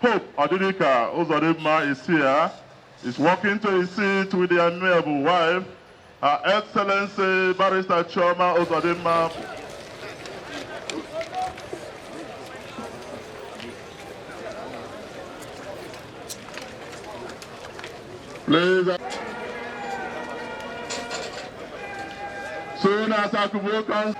Hope Odidika Uzodimma is here. Is walking to his seat with the amiable wife, Her Excellency Barrister Chioma Uzodimma. Please. Soon as Akubu comes,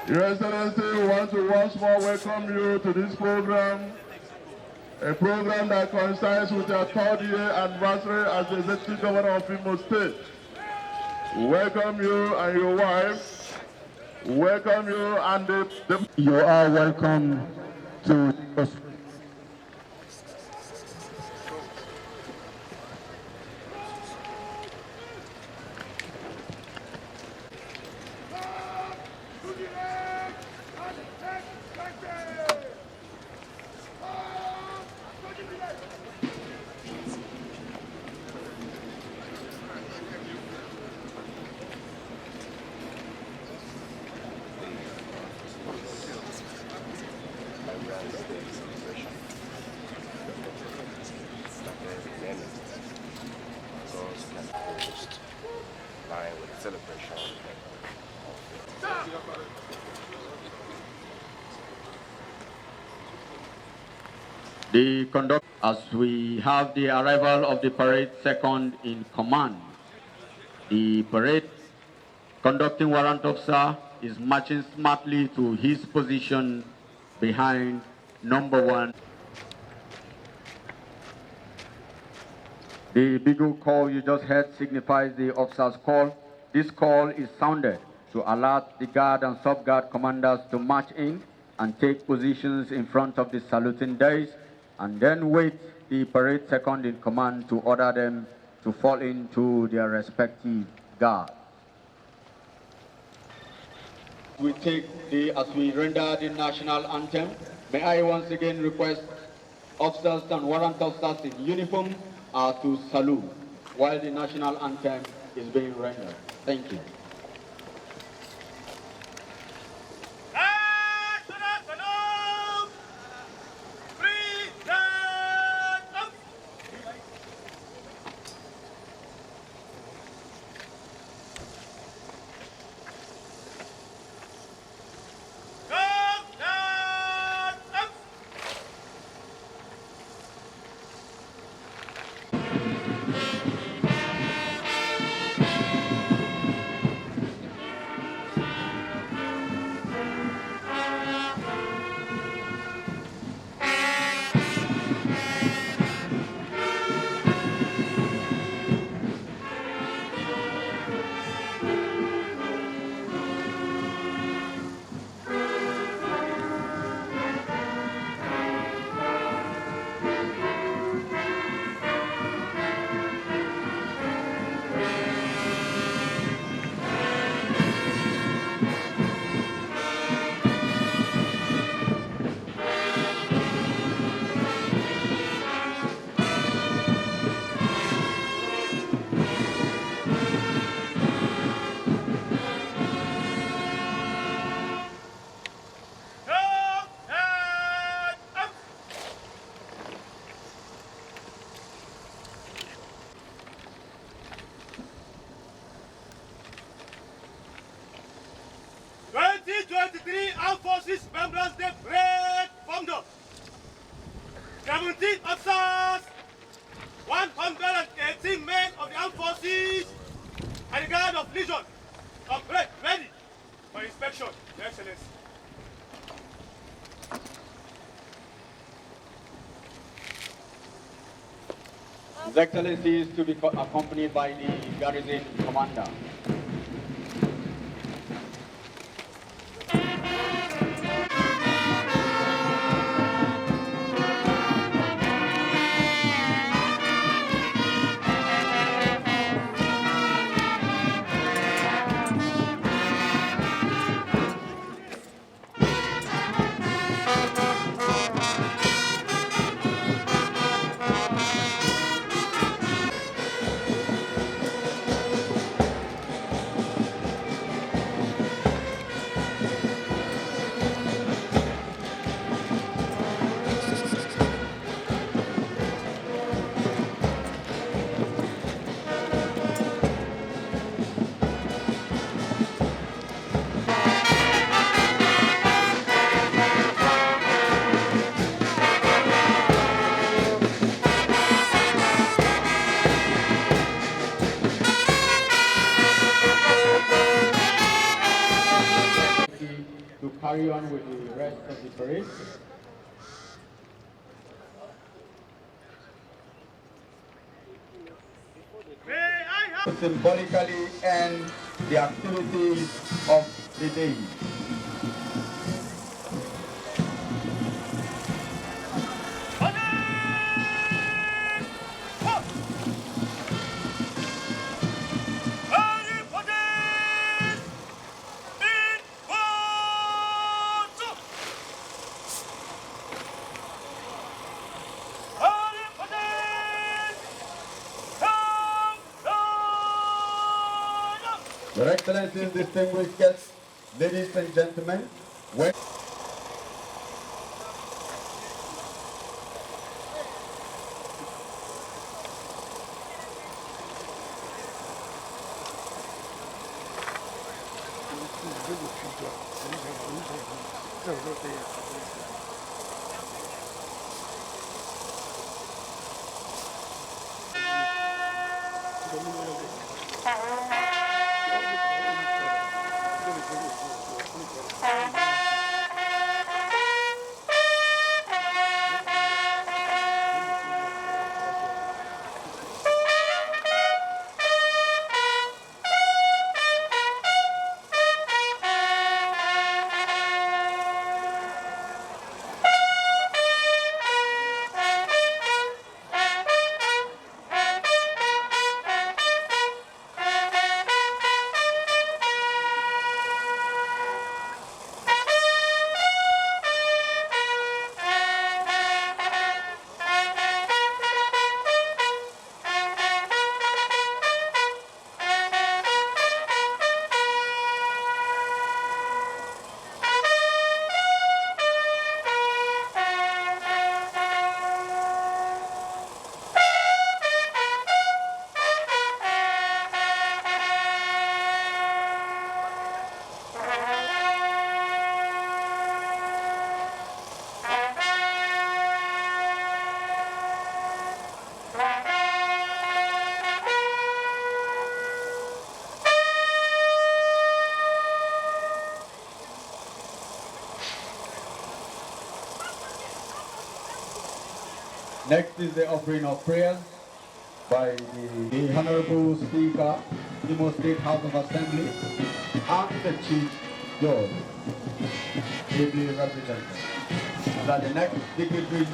Your Excellency, we want to once more welcome you to this program, a program that coincides with your third year anniversary as the Executive Governor of Imo State. We welcome you and your wife. We welcome you and the... You are welcome to... The conduct, as we have the arrival of the parade second in command, the parade conducting warrant officer is marching smartly to his position behind number 1. The bugle call you just heard signifies the officer's call. This call is sounded to alert the guard and sub-guard commanders to march in and take positions in front of the saluting dais, and then wait the parade second in command to order them to fall into their respective guards. As we render the national anthem, may I once again request officers and warrant officers in uniform to salute while the national anthem is being rendered. Thank you. Armed Forces Remembrance Day Parade formed up. 17 officers, 118 men of the Armed Forces, and the Guard of Legion are ready for inspection, Your Excellency. His Excellency is to be accompanied by the garrison commander. carry on with the rest of the parade. To symbolically end the activities of the day. Your Excellencies, distinguished guests, ladies and gentlemen, next is the offering of prayers by the Honorable Speaker, Imo State House of Assembly, and the Chief Judge, ably represented. And that the next dignitary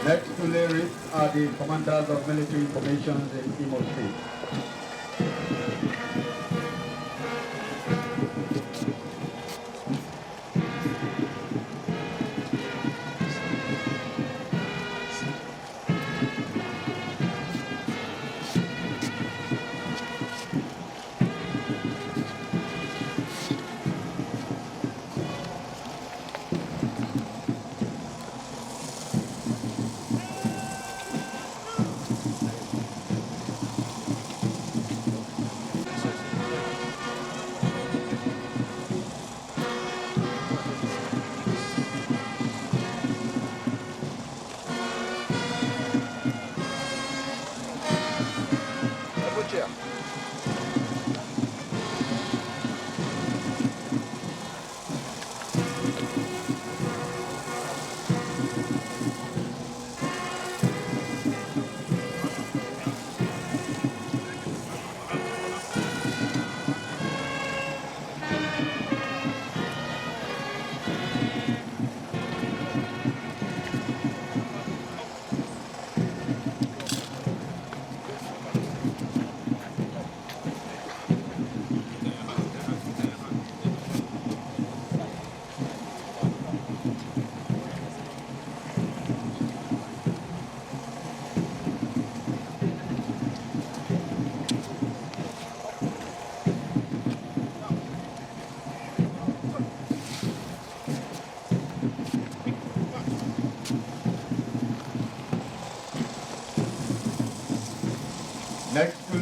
next to lyrics are the commanders of military formations in Imo State.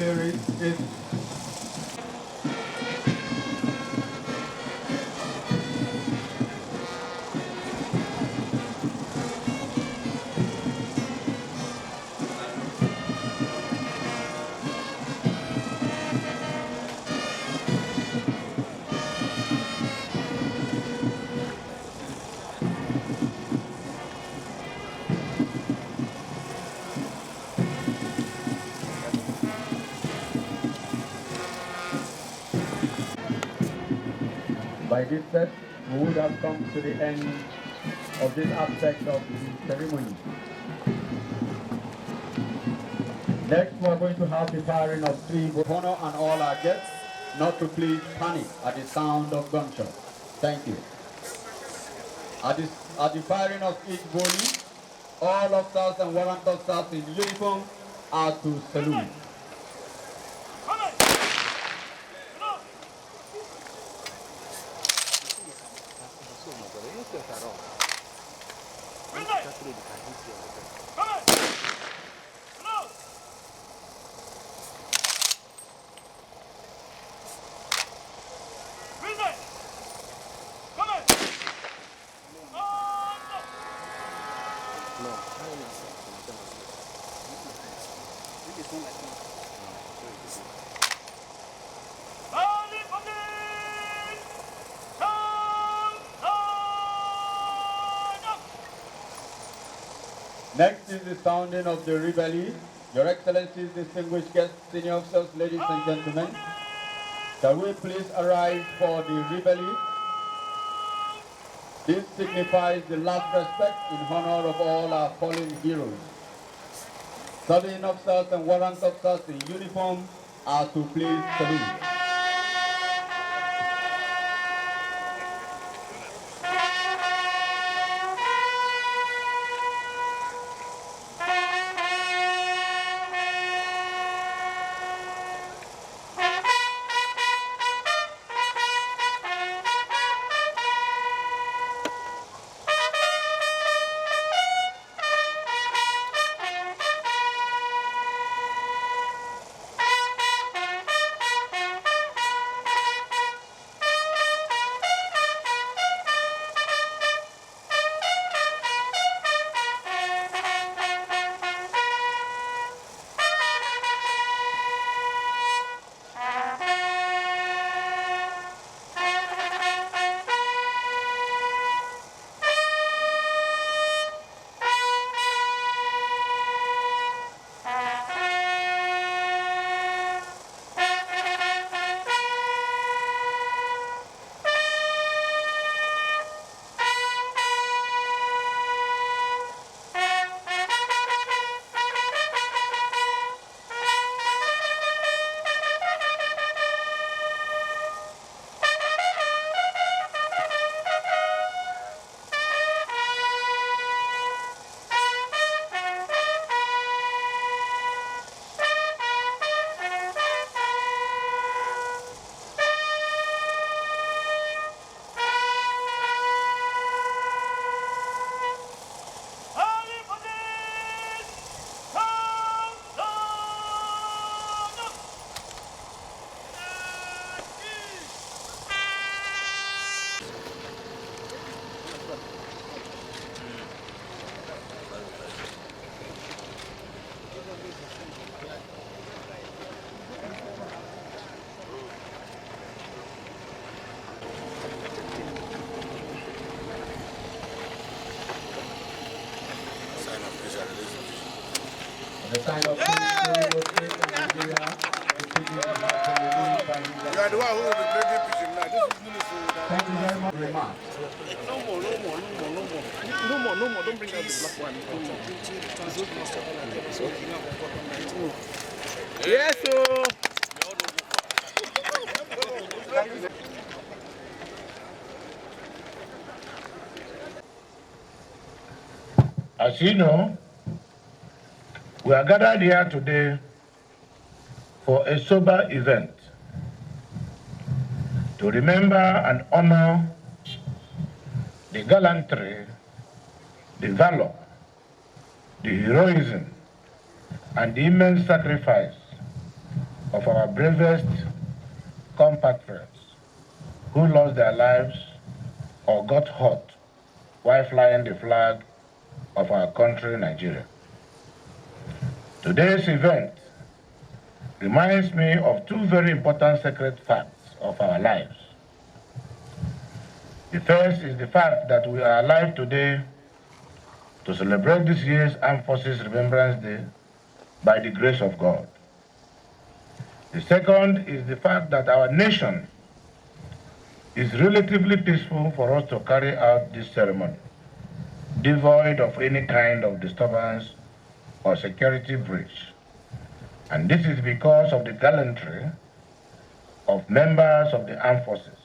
artillery is by this step, we would have come to the end of this aspect of the ceremony. Next, we are going to have the firing of 3 bullets. Honor and all our guests not to please panic at the sound of gunshot. Thank you. At the firing of each volley, all officers and warrant officers in uniform are to salute. Next is the sounding of the reveille. Your Excellencies, distinguished guests, senior officers, ladies and gentlemen, shall we please arise for the reveille? This signifies the last respect in honor of all our fallen heroes. Serving officers and warrant officers in uniform are to please salute. The sign of peace was made in Nigeria. You are the one who will be breaking pitching now. This is meaningful. Thank you very much. Remarks. No more. No more. Don't bring out the black one. Yes, sir. As you know, we are gathered here today for a sober event to remember and honor the gallantry, the valor, the heroism, and the immense sacrifice of our bravest compatriots who lost their lives or got hurt while flying the flag of our country, Nigeria. Today's event reminds me of two very important sacred facts of our lives. The first is the fact that we are alive today to celebrate this year's Armed Forces Remembrance Day by the grace of God. The second is the fact that our nation is relatively peaceful for us to carry out this ceremony, devoid of any kind of disturbance or security breach. And this is because of the gallantry of members of the armed forces.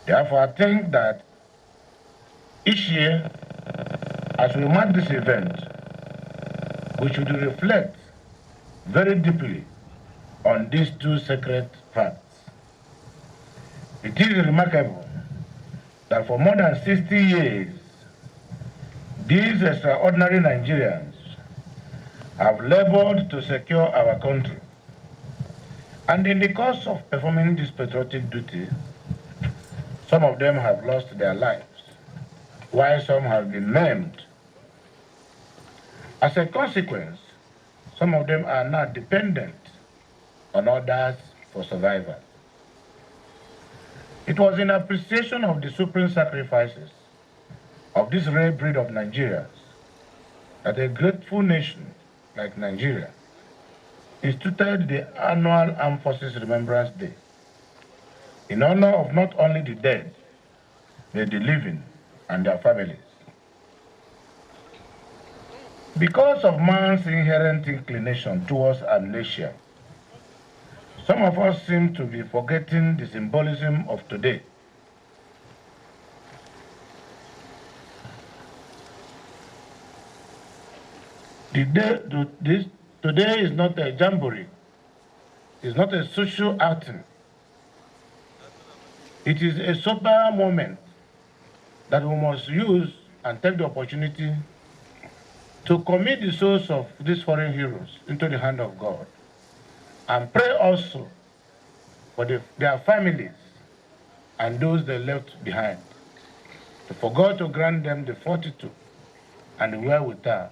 Therefore, I think that each year, as we mark this event, we should reflect very deeply on these two sacred facts. It is remarkable that for more than 60 years, these extraordinary Nigerians have labored to secure our country. And in the course of performing this patriotic duty, some of them have lost their lives, while some have been maimed. As a consequence, some of them are now dependent on others for survival. It was in appreciation of the supreme sacrifices of this rare breed of Nigerians that a grateful nation like Nigeria instituted the annual Armed Forces Remembrance Day in honor of not only the dead, but the living and their families. Because of man's inherent inclination towards amnesia, some of us seem to be forgetting the symbolism of today. Today is not a jamboree. It's not a social outing. It is a sober moment that we must use and take the opportunity to commit the souls of these foreign heroes into the hand of God and pray also for their families and those they left behind, for God to grant them the fortitude and the wherewithal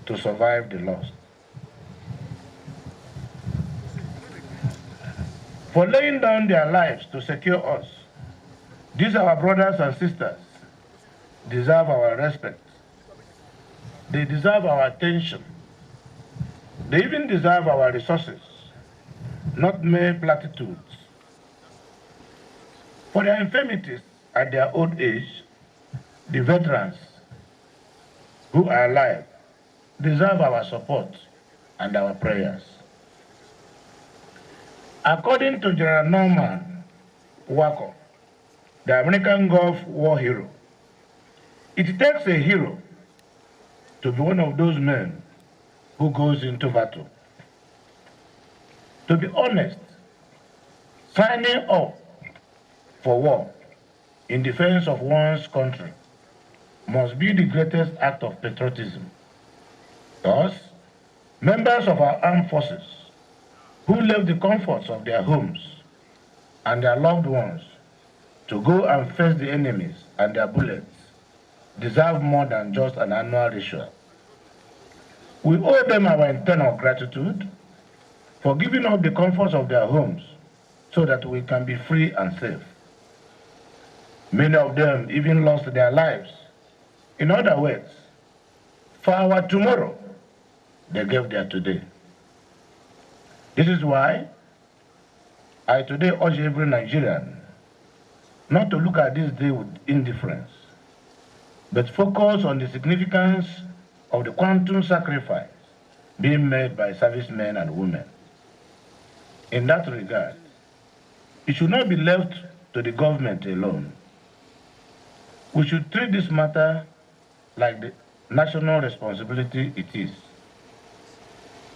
to survive the loss. For laying down their lives to secure us, these our brothers and sisters deserve our respect. They deserve our attention. They even deserve our resources, not mere platitudes. For their infirmities at their old age, the veterans who are alive deserve our support and our prayers. According to General Norman Walker, the American Gulf War hero, it takes a hero to be one of those men who goes into battle. To be honest, signing up for war in defense of one's country must be the greatest act of patriotism. Thus, members of our armed forces who left the comforts of their homes and their loved ones to go and face the enemies and their bullets deserve more than just an annual ritual. We owe them our eternal gratitude for giving up the comforts of their homes so that we can be free and safe. Many of them even lost their lives. In other words, for our tomorrow, they gave their today. This is why I today urge every Nigerian not to look at this day with indifference, but focus on the significance of the quantum sacrifice being made by servicemen and women. In that regard, it should not be left to the government alone. We should treat this matter like the national responsibility it is.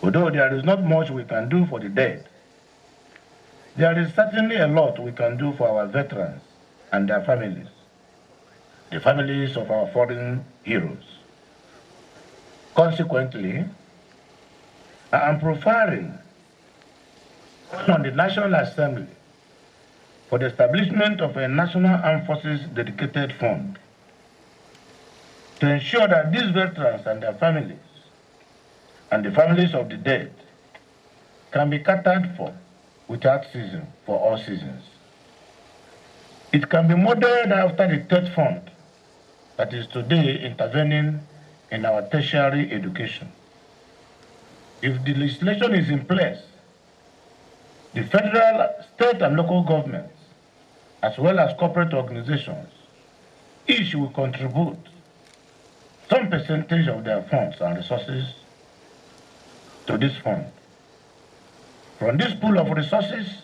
Although there is not much we can do for the dead, there is certainly a lot we can do for our veterans and their families, the families of our fallen heroes. Consequently, I am profiling on the National Assembly for the establishment of a National Armed Forces dedicated fund to ensure that these veterans and their families and the families of the dead can be catered for without ceasing for all seasons. It can be modeled after the third fund that is today intervening in our tertiary education. If the legislation is in place, the federal, state, and local governments, as well as corporate organizations, each will contribute some percentage of their funds and resources to this fund. From this pool of resources,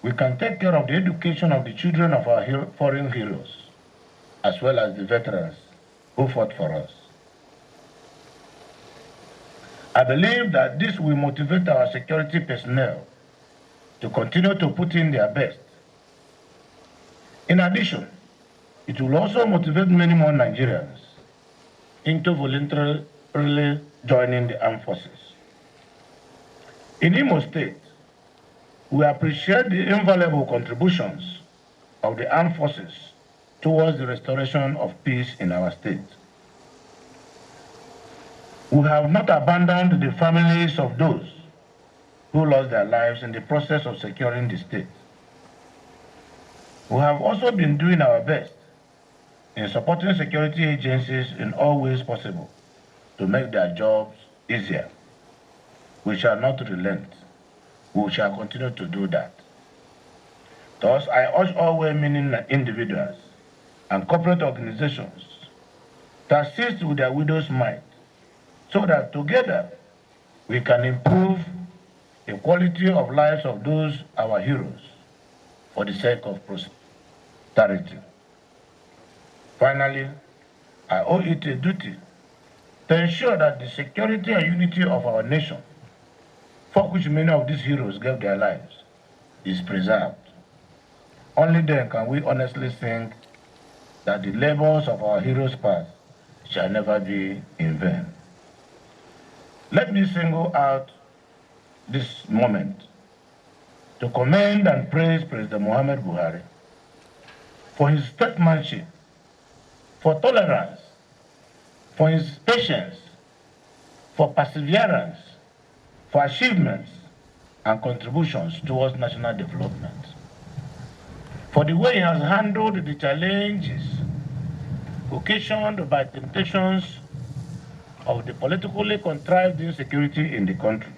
we can take care of the education of the children of our foreign heroes, as well as the veterans who fought for us. I believe that this will motivate our security personnel to continue to put in their best. In addition, it will also motivate many more Nigerians into voluntarily joining the armed forces. In Imo State, we appreciate the invaluable contributions of the armed forces towards the restoration of peace in our state. We have not abandoned the families of those who lost their lives in the process of securing the state. We have also been doing our best in supporting security agencies in all ways possible to make their jobs easier. We shall not relent. We shall continue to do that. Thus, I urge all well-meaning individuals and corporate organizations to assist with their widow's mite so that together we can improve the quality of lives of those our heroes for the sake of prosperity. Finally, I owe it a duty to ensure that the security and unity of our nation, for which many of these heroes gave their lives, is preserved. Only then can we honestly think that the labors of our heroes past shall never be in vain. Let me single out this moment to commend and praise President Muhammad Buhari for his statesmanship, for tolerance, for his patience, for perseverance, for achievements and contributions towards national development, for the way he has handled the challenges occasioned by temptations of the politically contrived insecurity in the country.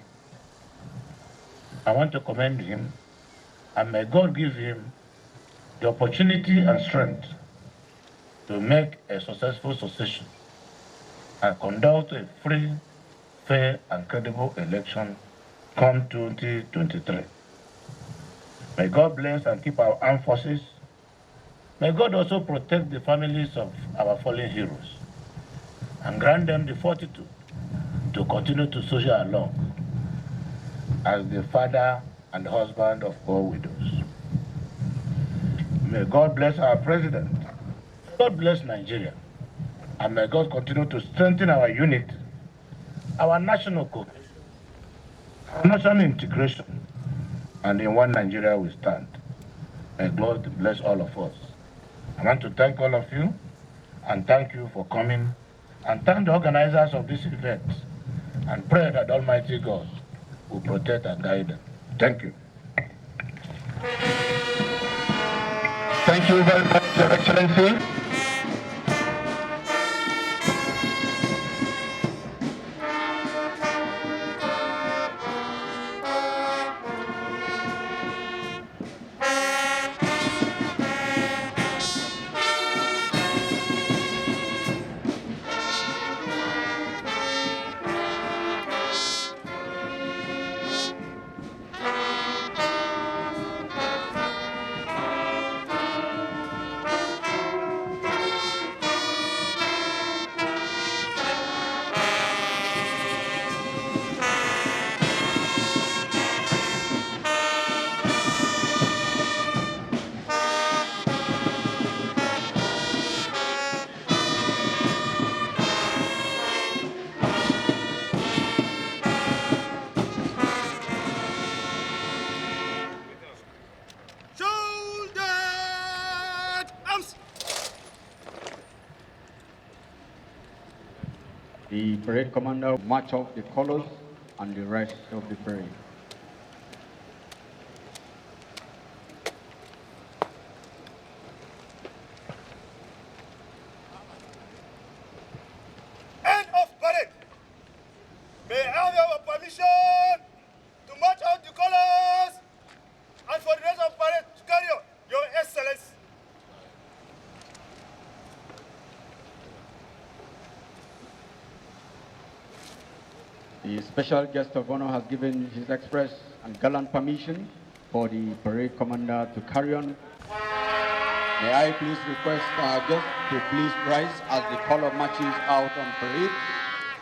I want to commend him, and may God give him the opportunity and strength to make a successful succession and conduct a free, fair, and credible election come 2023. May God bless and keep our armed forces. May God also protect the families of our fallen heroes and grant them the fortitude to continue to soldier along as the father and husband of all widows. May God bless our president. God bless Nigeria. And may God continue to strengthen our unity, our national cohesion, our national integration, and in one Nigeria we stand. May God bless all of us. I want to thank all of you, and thank you for coming, and thank the organizers of this event, and pray that Almighty God will protect and guide them. Thank you. Thank you very much, Your Excellency. The parade commander will march off the colors and the rest of the parade. End of parade. May I have your permission to march out the colors and for the rest of parade to carry on, Your Excellency. The special guest of honor has given his express and gallant permission for the parade commander to carry on. May I please request our guest to please rise as the color marches out on parade.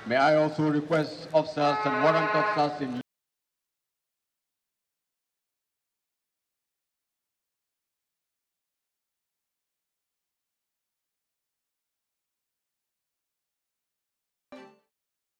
May I also request officers and warrant officers in